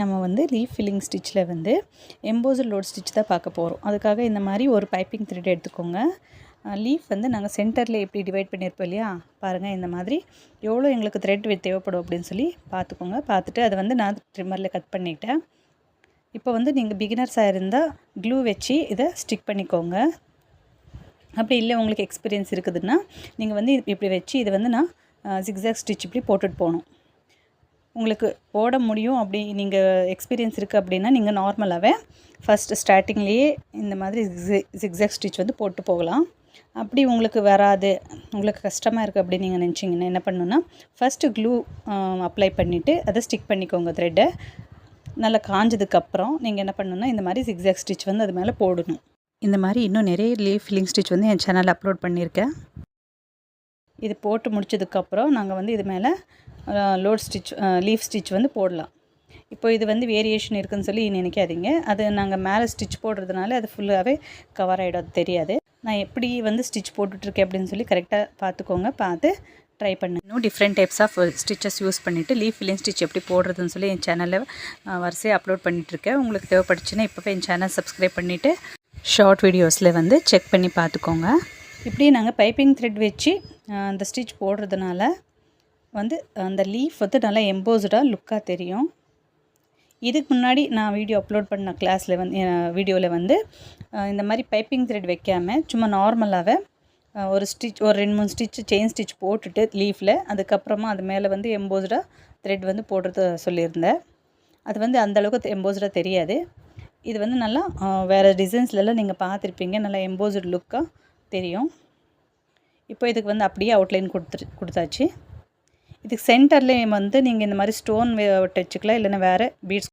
நம்ம வந்து leaf filling ஸ்டிச்சில் வந்து எம்போஸ்டு லோட் ஸ்டிச் தான் பார்க்க போகிறோம். அதுக்காக இந்த மாதிரி ஒரு பைப்பிங் த்ரெட் எடுத்துக்கோங்க. லீஃப் வந்து நாங்கள் சென்டரில் எப்படி டிவைட் பண்ணியிருப்போம் இல்லையா, பாருங்கள் இந்த மாதிரி எவ்வளோ எங்களுக்கு த்ரெட் தேவைப்படும் அப்படின்னு சொல்லி பார்த்துக்கோங்க. பார்த்துட்டு அதை வந்து நான் ட்ரிம்மரில் கட் பண்ணிட்டேன். இப்போ வந்து நீங்கள் பிகினர்ஸாக இருந்தால் க்ளூ வச்சு இதை ஸ்டிக் பண்ணிக்கோங்க. அப்படி இல்லை உங்களுக்கு எக்ஸ்பீரியன்ஸ் இருக்குதுன்னா நீங்கள் வந்து இப்படி வச்சு இதை வந்து நான் ஜிக்ஸாக் ஸ்டிச் இப்படி போட்டுட்டு போகணும். உங்களுக்கு போட முடியும் அப்படி நீங்கள் எக்ஸ்பீரியன்ஸ் இருக்குது அப்படின்னா நீங்கள் நார்மலாகவே ஃபஸ்ட்டு ஸ்டார்டிங்லேயே இந்த மாதிரி ஜிக்ஸாக் ஸ்டிச் வந்து போட்டு போகலாம். அப்படி உங்களுக்கு வராது, உங்களுக்கு கஷ்டமாக இருக்குது அப்படின்னு நீங்கள் நினச்சிங்கன்னா என்ன பண்ணணுன்னா, ஃபஸ்ட்டு க்ளூ அப்ளை பண்ணிவிட்டு அதை ஸ்டிக் பண்ணிக்கோங்க. த்ரெட்டை நல்லா காஞ்சதுக்கப்புறம் நீங்கள் என்ன பண்ணணுன்னா இந்த மாதிரி ஜிக்ஸாக் ஸ்டிச் வந்து அது மேலே போடணும். இந்த மாதிரி இன்னும் நிறைய லீஃப் ஃபில்லிங் ஸ்டிச் வந்து என் சேனலில் அப்லோட் பண்ணியிருக்கேன். இது போட்டு முடிச்சதுக்கப்புறம் நாங்கள் வந்து இது மேலே லோட் ஸ்டிச் லீஃப் ஸ்டிச் வந்து போடலாம். இப்போ இது வந்து வேரியேஷன் இருக்குதுன்னு சொல்லி நினைக்காதீங்க. அது நாங்கள் மேலே ஸ்டிச் போடுறதுனால அது ஃபுல்லாகவே கவர் ஆகிடும், அது தெரியாது. நான் எப்படி வந்து ஸ்டிச் போட்டுட்ருக்கேன் அப்படின்னு சொல்லி கரெக்டாக பார்த்துக்கோங்க. பார்த்து ட்ரை பண்ணுங்கள். இன்னும் different types of stitches use பண்ணிவிட்டு லீஃப் ஃபில்லிங் ஸ்டிச் எப்படி போடுறதுன்னு சொல்லி என் சேனலில் வரிசையாக அப்லோட் பண்ணிகிட்ருக்கேன். உங்களுக்கு தேவைப்பட்டுச்சுன்னா இப்போவே என் சேனல் சப்ஸ்கிரைப் பண்ணிவிட்டு ஷார்ட் வீடியோஸில் வந்து செக் பண்ணி பார்த்துக்கோங்க. இப்படி நாங்கள் பைப்பிங் த்ரெட் வச்சு அந்த ஸ்டிச் போடுறதுனால வந்து அந்த லீஃப் வந்து நல்லா எம்போஸ்டாக லுக்காக தெரியும். இதுக்கு முன்னாடி நான் வீடியோ அப்லோட் பண்ண கிளாஸில் வந்து வீடியோவில் வந்து இந்த மாதிரி பைப்பிங் த்ரெட் வைக்காமல் சும்மா நார்மலாகவே ஒரு ஸ்டிச் ஒரு 2-3 ஸ்டிச் செயின் ஸ்டிச் போட்டுட்டு லீஃபில் அதுக்கப்புறமா அது மேலே வந்து எம்போஸ்டாக த்ரெட் வந்து போடுறது சொல்லியிருந்தேன். அது வந்து அந்தளவுக்கு எம்போஸ்டாக தெரியாது. இது வந்து நல்லா வேறு டிசைன்ஸ்லலாம் நீங்கள் பார்த்துருப்பீங்க, நல்லா எம்போஸ்டு லுக்காக தெரியும். இப்போ இதுக்கு வந்து அப்படியே அவுட்லைன் கொடுத்தாச்சு. இதுக்கு சென்டர்லேயே வந்து நீங்கள் இந்த மாதிரி ஸ்டோன் வச்சுக்கலாம், இல்லைன்னா வேறு பீட்ஸ்